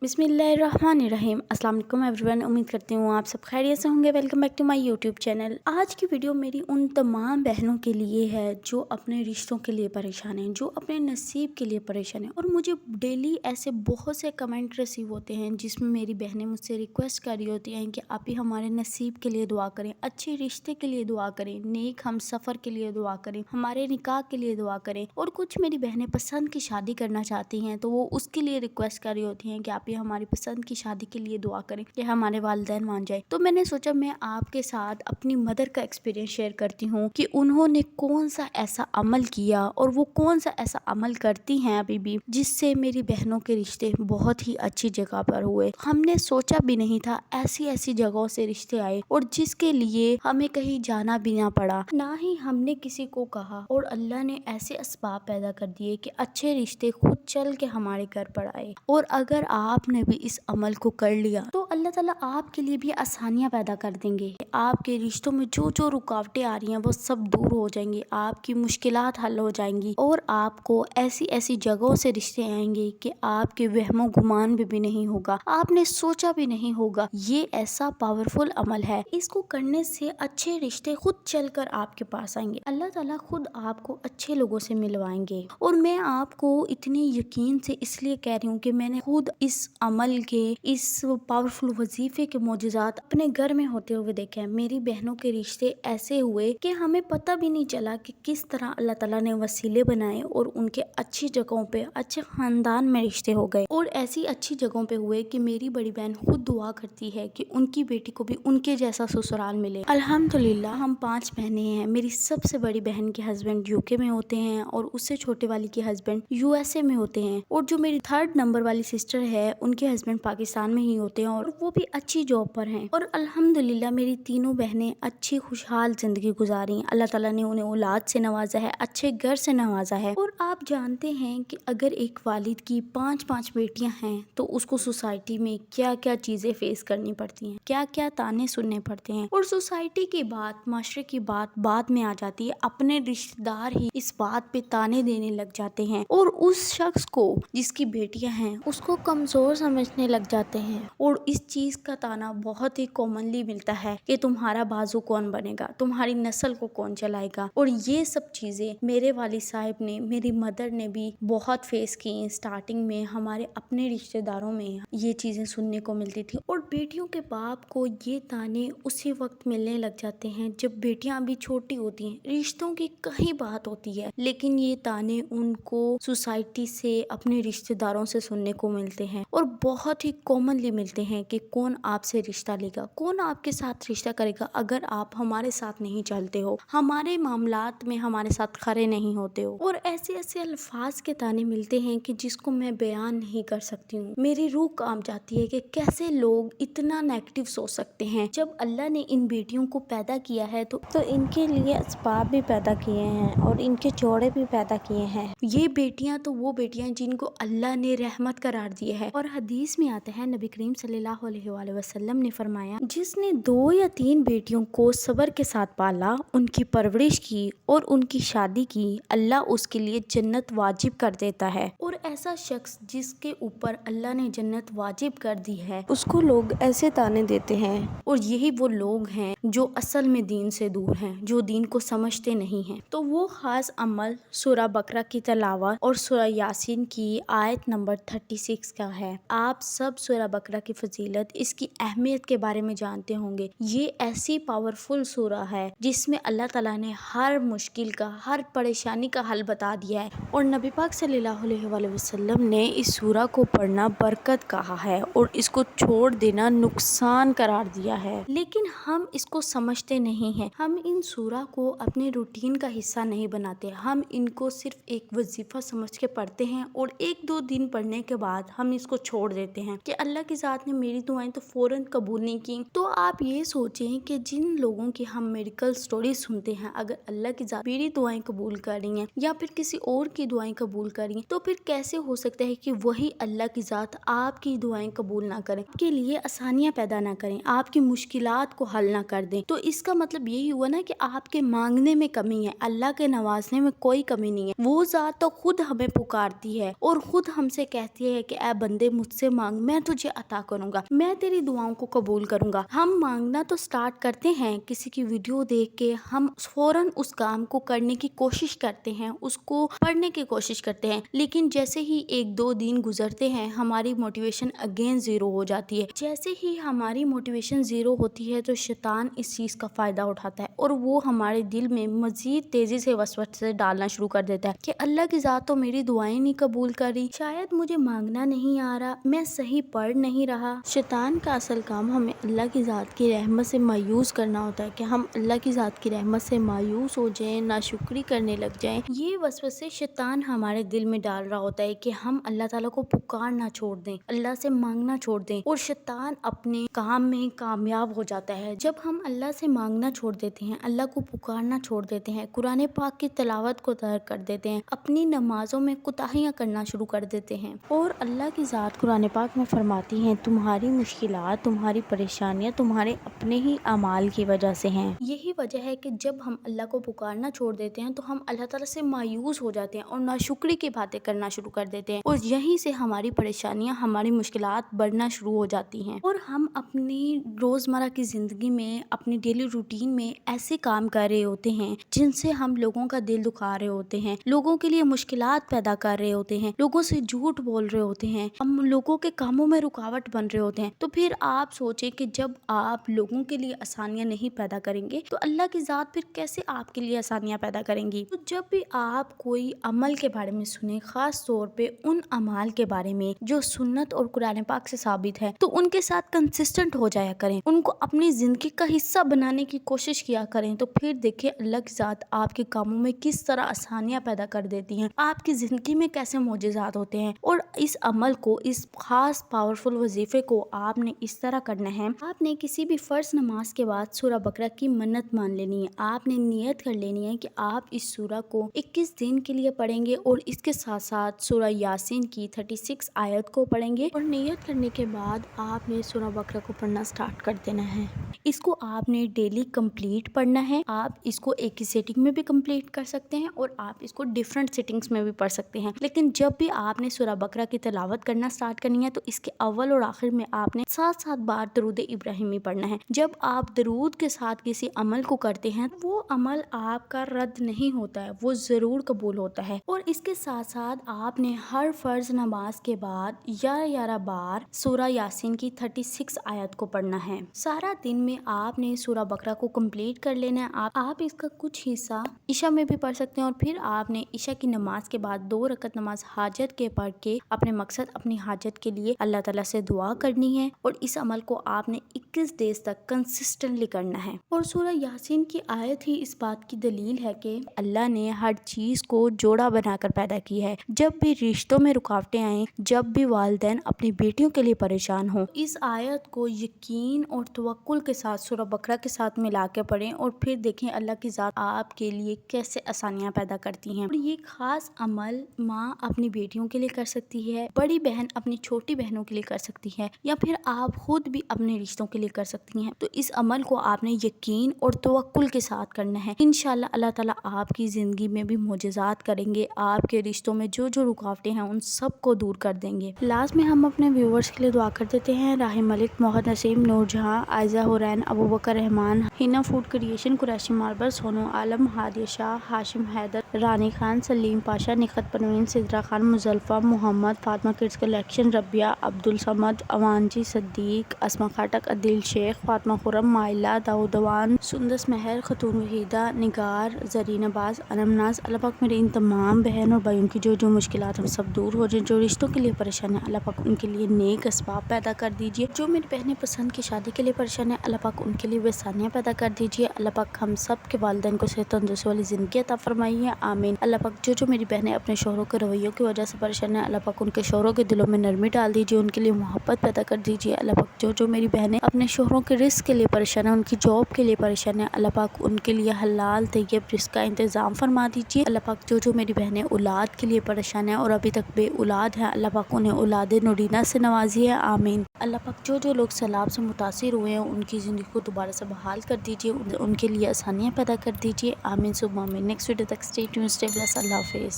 بسم اللہ الرحمن الرحیم۔ السلام علیکم ایوریون، امید کرتی ہوں آپ سب خیریت سے ہوں گے۔ Welcome back to my YouTube channel. آج کی ویڈیو میری ان تمام بہنوں کے لیے ہے جو اپنے رشتوں کے لیے پریشان ہیں، جو اپنے نصیب کے لیے پریشان ہیں۔ اور مجھے ڈیلی ایسے بہت سے کمنٹ ریسیو ہوتے ہیں جس میں میری بہنیں مجھ سے ریکویسٹ کر رہی ہوتی ہیں کہ آپ ہی ہمارے نصیب کے لیے دعا کریں، اچھے رشتے کے لیے دعا کریں، نیک ہم سفر کے لیے دعا کریں، ہمارے نکاح کے لیے دعا کریں۔ اور کچھ میری بہنیں پسند کی شادی کرنا چاہتی ہیں تو وہ اس کے لیے ریکویسٹ کر رہی ہوتی ہیں کہ آپ ہماری پسند کی شادی کے لیے دعا کریں کہ ہمارے والدین مان جائے۔ تو میں نے سوچا میں آپ کے ساتھ اپنی مدر کا ایکسپیرینس شیئر کرتی ہوں کہ انہوں نے کون سا ایسا عمل کیا اور وہ کون سا ایسا عمل کرتی ہیں ابھی بھی جس سے میری بہنوں کے رشتے بہت ہی اچھی جگہ پر ہوئے۔ ہم نے سوچا بھی نہیں تھا ایسی جگہوں سے رشتے آئے اور جس کے لیے ہمیں کہیں جانا بھی نہ پڑا، نہ ہی ہم نے کسی کو کہا، اور اللہ نے ایسے اسباب پیدا کر دیے کہ اچھے رشتے خود چل کے ہمارے گھر پر آئے۔ اور اگر آپ نے بھی اس عمل کو کر لیا تو اللہ تعالیٰ آپ کے لیے بھی آسانیاں پیدا کر دیں گے۔ آپ کے رشتوں میں جو رکاوٹیں آ رہی ہیں وہ سب دور ہو جائیں گی، آپ کی مشکلات حل ہو جائیں گی اور آپ کو ایسی جگہوں سے رشتے آئیں گے کہ آپ کے وہم و گمان بھی نہیں ہوگا، آپ نے سوچا بھی نہیں ہوگا۔ یہ ایسا پاورفل عمل ہے، اس کو کرنے سے اچھے رشتے خود چل کر آپ کے پاس آئیں گے۔ اللہ تعالیٰ خود آپ کو اچھے لوگوں سے ملوائیں گے۔ اور میں آپ کو اتنے یقین سے اس لیے کہہ رہی ہوں کہ میں نے خود اس عمل کے، اس پاورفل وظیفے کے معجزات اپنے گھر میں ہوتے ہوئے دیکھے ہیں۔ میری بہنوں کے رشتے ایسے ہوئے کہ ہمیں پتہ بھی نہیں چلا کہ کس طرح اللہ تعالیٰ نے وسیلے بنائے اور ان کے اچھی جگہوں پہ، اچھے خاندان میں رشتے ہو گئے۔ اور ایسی اچھی جگہوں پہ ہوئے کہ میری بڑی بہن خود دعا کرتی ہے کہ ان کی بیٹی کو بھی ان کے جیسا سسرال ملے۔ الحمدللہ ہم 5 بہنیں ہیں۔ میری سب سے بڑی بہن کے ہسبینڈ UK میں ہوتے ہیں اور اس سے چھوٹے والی کے ہسبینڈ USA میں ہوتے ہیں، اور جو میری 3rd نمبر والی سسٹر ہے ان کے ہسبینڈ پاکستان میں ہی ہوتے ہیں اور وہ بھی اچھی جاب پر ہیں۔ اور الحمدللہ میری تینوں بہنیں اچھی خوشحال زندگی گزاری ہیں۔ اللہ تعالیٰ نے انہیں اولاد سے نوازا ہے، اچھے گھر سے نوازا ہے۔ اور آپ جانتے ہیں کہ اگر ایک والد کی 5 بیٹیاں ہیں تو اس کو سوسائٹی میں کیا چیزیں فیس کرنی پڑتی ہیں، کیا تانے سننے پڑتے ہیں۔ اور سوسائٹی کی بات، معاشرے کی بات بعد میں آ جاتی ہے، اپنے رشتہ دار ہی اس بات پہ تانے دینے لگ جاتے ہیں اور اس شخص کو جس کی بیٹیاں ہیں اس کو کمزور سمجھنے لگ جاتے ہیں۔ اور اس چیز کا تانا بہت ہی کامنلی ملتا ہے کہ تمہارا بازو کون بنے گا، تمہاری نسل کو کون چلائے گا۔ اور یہ سب چیزیں میرے والد صاحب نے، میری مدر نے بھی بہت فیس کی ہیں۔ سٹارٹنگ میں ہمارے اپنے رشتہ داروں میں یہ چیزیں سننے کو ملتی تھی، اور بیٹیوں کے باپ کو یہ تانے اسی وقت ملنے لگ جاتے ہیں جب بیٹیاں ابھی چھوٹی ہوتی ہیں۔ رشتوں کی کہیں بات ہوتی ہے لیکن یہ تانے ان کو سوسائٹی سے، اپنے رشتہ داروں سے سننے کو ملتے ہیں، اور بہت ہی کامنلی ملتے ہیں کہ کون آپ سے رشتہ لے گا، کون آپ کے ساتھ رشتہ کرے گا اگر آپ ہمارے ساتھ نہیں چلتے ہو، ہمارے معاملات میں ہمارے ساتھ کھڑے نہیں ہوتے ہو۔ اور ایسے الفاظ کے تانے ملتے ہیں کہ جس کو میں بیان نہیں کر سکتی ہوں۔ میری روح کانپ جاتی ہے کہ کیسے لوگ اتنا نیگیٹو سوچ سکتے ہیں۔ جب اللہ نے ان بیٹیوں کو پیدا کیا ہے تو ان کے لیے اسباب بھی پیدا کیے ہیں اور ان کے جوڑے بھی پیدا کیے ہیں۔ یہ بیٹیاں تو وہ بیٹیاں جن کو اللہ نے رحمت قرار دیا ہے۔ اور حدیث میں آتا ہے، نبی کریم صلی اللہ علیہ وآلہ وسلم نے فرمایا، جس نے 2 یا 3 بیٹیوں کو صبر کے ساتھ پالا، ان کی پرورش کی اور ان کی شادی کی، اللہ اس کے لیے جنت واجب کر دیتا ہے۔ اور ایسا شخص جس کے اوپر اللہ نے جنت واجب کر دی ہے اس کو لوگ ایسے تانے دیتے ہیں، اور یہی وہ لوگ ہیں جو اصل میں دین سے دور ہیں، جو دین کو سمجھتے نہیں ہیں۔ تو وہ خاص عمل سورہ بقرہ کی تلاوت اور سورہ یاسین کی آیت نمبر 36 کا ہے۔ آپ سب سورہ بقرہ کی فضیلت، اس کی اہمیت کے بارے میں جانتے ہوں گے۔ یہ ایسی پاورفل سورہ ہے جس میں اللہ تعالیٰ نے ہر مشکل کا، ہر پریشانی کا حل بتا دیا ہے، اور نبی پاک صلی اللہ علیہ وآلہ وسلم نے اس سورہ کو پڑھنا برکت کہا ہے اور اس کو چھوڑ دینا نقصان قرار دیا ہے۔ لیکن ہم اس کو سمجھتے نہیں ہیں، ہم ان سورہ کو اپنے روٹین کا حصہ نہیں بناتے، ہم ان کو صرف ایک وظیفہ سمجھ کے پڑھتے ہیں اور 1-2 دن پڑھنے کے بعد ہم اس کو چھوڑ دیتے ہیں کہ اللہ کی ذات نے میری دعائیں تو فوراً قبول نہیں کی۔ تو آپ یہ سوچیں کہ جن لوگوں کی ہم میڈیکل سٹوری سنتے ہیں، اگر اللہ کی ذات میری دعائیں قبول کر رہی ہیں یا پھر کسی اور کی دعائیں قبول کر رہی ہیں، تو پھر کیسے ہو سکتا ہے کہ وہی اللہ کی ذات آپ کی دعائیں قبول نہ کریں؟ آپ کے لیے آسانیاں پیدا نہ کریں، آپ کی مشکلات کو حل نہ کر دیں، تو اس کا مطلب یہی ہوا نا کہ آپ کے مانگنے میں کمی ہے، اللہ کے نوازنے میں کوئی کمی نہیں ہے۔ وہ ذات تو خود ہمیں پکارتی ہے اور خود ہم سے کہتی ہے کہ اے بندے مجھ سے مانگ، میں تجھے عطا کروں گا، میں تیری دعاؤں کو قبول کروں گا۔ ہم مانگنا تو سٹارٹ کرتے ہیں کسی کی ویڈیو دیکھ کے، ہم فوراً اس کام کو کرنے کی کوشش کرتے ہیں، اس کو پڑھنے کی کوشش کرتے ہیں، لیکن جیسے ہی ایک دو دن گزرتے ہیں ہماری موٹیویشن اگین زیرو ہو جاتی ہے۔ جیسے ہی ہماری موٹیویشن زیرو ہوتی ہے تو شیطان اس چیز کا فائدہ اٹھاتا ہے اور وہ ہمارے دل میں مزید تیزی سے وسوسے ڈالنا شروع کر دیتا ہے کہ اللہ کی ذات تو میری دعائیں نہیں قبول کر رہی، شاید مجھے مانگنا نہیں آ رہا، میں صحیح پڑھ نہیں رہا۔ شیطان کا اصل کام ہمیں اللہ کی ذات کی رحمت سے مایوس کرنا ہوتا ہے کہ ہم اللہ کی ذات کی رحمت سے مایوس ہو جائیں، ناشکری کرنے لگ جائیں۔ یہ وسوسے شیطان ہمارے دل میں ڈال رہا ہوتا ہے کہ ہم اللہ تعالیٰ کو پکارنا چھوڑ دیں، اللہ سے مانگنا چھوڑ دیں، اور شیطان اپنے کام میں کامیاب ہو جاتا ہے۔ جب ہم اللہ سے مانگنا چھوڑ دیتے ہیں، اللہ کو پکارنا چھوڑ دیتے ہیں، قرآن پاک کی تلاوت کو ترک کر دیتے ہیں، اپنی نمازوں میں کوتاہیاں کرنا شروع کر دیتے ہیں، اور اللہ کی ذات قرآن پاک میں فرماتی ہیں تمہاری مشکلات، تمہاری پریشانیاں تمہارے اپنے ہی اعمال کی وجہ سے ہیں۔ یہی وجہ ہے کہ جب ہم اللہ کو پکارنا چھوڑ دیتے ہیں تو ہم اللہ تعالیٰ سے مایوس ہو جاتے ہیں اور ناشکری کی باتیں کرنا شروع کر دیتے ہیں، اور یہیں سے ہماری پریشانیاں، ہماری مشکلات بڑھنا شروع ہو جاتی ہیں، اور ہم اپنی روزمرہ کی زندگی میں، اپنی ڈیلی روٹین میں ایسے کام کر رہے ہوتے ہیں جن سے ہم لوگوں کا دل دکھا رہے ہوتے ہیں، لوگوں کے لیے مشکلات پیدا کر رہے ہوتے ہیں، لوگوں سے جھوٹ بول رہے ہوتے ہیں، ہم لوگوں کے کاموں میں رکاوٹ بن رہے ہوتے ہیں۔ تو پھر آپ سوچیں کہ جب آپ لوگوں کے لیے آسانیاں نہیں پیدا کریں گے تو اللہ کی ذات پھر کیسے آپ کے لیے آسانیاں پیدا کریں گی؟ تو جب بھی آپ کوئی عمل کے بارے میں سنیں، خاص طور پہ ان اعمال کے بارے میں جو سنت اور قرآن پاک سے ثابت ہے، تو ان کے ساتھ کنسسٹنٹ ہو جایا کریں، ان کو اپنی زندگی کا حصہ بنانے کی کوشش کیا کریں، تو پھر دیکھیں اللہ کی ذات آپ کے کاموں میں کس طرح آسانیاں پیدا کر دیتی ہیں، آپ کی زندگی میں کیسے معجزات ہوتے ہیں۔ اور اس عمل کو، اس خاص پاورفل وظیفے کو آپ نے اس طرح کرنا ہے، آپ نے کسی بھی فرض نماز کے بعد سورہ بقرہ کی منت مان لینی ہے، آپ نے نیت کر لینی ہے کہ آپ اس سورہ کو 21 دن کے لیے پڑھیں گے، اور اس کے ساتھ ساتھ سورہ یاسین کی 36 آیت کو پڑھیں گے، اور نیت کرنے کے بعد آپ نے سورہ بقرہ کو پڑھنا سٹارٹ کر دینا ہے۔ اس کو آپ نے ڈیلی کمپلیٹ پڑھنا ہے، آپ اس کو ایک ہی سیٹنگ میں بھی کمپلیٹ کر سکتے ہیں اور آپ اس کو ڈیفرنٹ سیٹنگز میں بھی پڑھ سکتے ہیں، لیکن جب بھی آپ نے سورہ بقرہ کی تلاوت کرنا سٹارٹ کرنی ہے تو اس کے اول اور آخر میں آپ نے 7 بار درود ابراہیمی پڑھنا ہے۔ جب آپ درود کے ساتھ کسی عمل کو کرتے ہیں وہ عمل آپ کا رد نہیں ہوتا ہے، وہ ضرور قبول ہوتا ہے، اور اس کے ساتھ ساتھ آپ نے ہر فرض نماز کے بعد 11 بار سورہ یاسین کی 36 آیت کو پڑھنا ہے۔ سارا دن میں آپ نے سورہ بقرہ کو کمپلیٹ کر لینا ہے۔ آپ اس کا کچھ حصہ عشاء میں بھی پڑھ سکتے ہیں، اور پھر آپ نے عشاء کی نماز کے بعد 2 رکعت نماز حاجت کے پڑھ کے اپنے مقصد، اپنی حاجت کے لیے اللہ تعالیٰ سے دعا کرنی ہے، اور اس عمل کو آپ نے 21 ڈیز تک کنسسٹنٹلی کرنا ہے۔ اور سورہ یاسین کی آیت ہی اس بات کی دلیل ہے کہ اللہ نے ہر چیز کو جوڑا بنا کر پیدا کی ہے۔ جب بھی رشتوں میں رکاوٹیں آئیں، جب بھی والدین اپنی بیٹیوں کے لیے پریشان ہوں، اس آیت کو یقین اور توکل کے ساتھ سورہ بقرہ کے ساتھ ملا کے پڑھیں، اور پھر دیکھیں اللہ کی ذات آپ کے لیے کیسے آسانیاں پیدا کرتی ہیں۔ اور یہ خاص عمل ماں اپنی بیٹیوں کے لیے کر سکتی ہے، بڑی بہن اپنی چھوٹی بہنوں کے لیے کر سکتی ہے، یا پھر آپ خود بھی اپنے رشتوں کے لیے کر سکتی ہیں۔ تو اس عمل کو آپ نے یقین اور توکل کے ساتھ کرنا ہے، انشاءاللہ اللہ تعالیٰ آپ کی زندگی میں بھی معجزات کریں گے، آپ کے رشتوں میں جو جو رکاوٹیں ہیں ان سب کو دور کر دیں گے۔ لاسٹ میں ہم اپنے ویورز کے لیے دعا کر دیتے ہیں۔ راہی ملک، محمد نسیم، نور جہاں، عائزہ حورین، ابو Bakr Rahman, Hina food creation, Qureshi marble, Sonu Alam, Hadia Shah, Hashim Haider, Rani Khan, Saleem Pasha, Nikhat Parveen, Sidra Khan, Muzalfa Mohammad, Fatima kids collection, Rabia, Abdussamad, اوانجی صدیق، اسما خاٹک، عدیل شیخ، فاطمہ خرم، مائلہ، داؤدوان، سندس مہر، خاتون وحیدہ، نگار، زرین عباس، انم ناز۔ اللہ پاک میرے ان تمام بہن اور بھائیوں کی جو مشکلات ہم سب دور ہو جائیں، جو رشتوں کے لیے پریشان ہیں اللہ پاک ان کے لیے نیک اسباب پیدا کر دیجیے، جو میری بہنیں پسند کی شادی کے لیے پریشان ہیں اللہ پاک ان کے لیے آسانیاں پیدا کر دیجیے، اللہ پاک ہم سب کے والدین کو صحت تندرستی والی زندگی عطا فرمائیے، آمین۔ اللہ پاک جو میری بہنیں اپنے شوہروں کے رویوں کی وجہ سے پریشان ہیں، اللہ پاک ان کے شوہروں کے دلوں میں نرمی ڈال دیجیے، ان کے لیے محبت پیدا کر دیجیے۔ اللہ پاک جو میری بہنیں اپنے شوہروں کے رزق کے لیے پریشان ہیں، ان کی جاب کے لیے پریشان ہیں، اللہ پاک ان کے لیے حلال طیب رزق کا انتظام فرما دیجیے۔ اللہ پاک جو میری بہنیں اولاد کے لیے پریشان ہیں اور ابھی تک بے اولاد ہیں، اللہ پاک انہیں اولاد نورینہ سے نوازیے، آمین۔ اللہ پاک جو لوگ سیلاب سے متاثر ہوئے ہیں، ان کی زندگی کو دوبارہ سے بحال کر دیجیے، ان کے لیے آسانیاں پیدا کر دیجیے، آمین ثم آمین۔ نیکسٹ ویڈیو تک اسٹے ٹیون، اسٹے بلیس، اللہ حافظ۔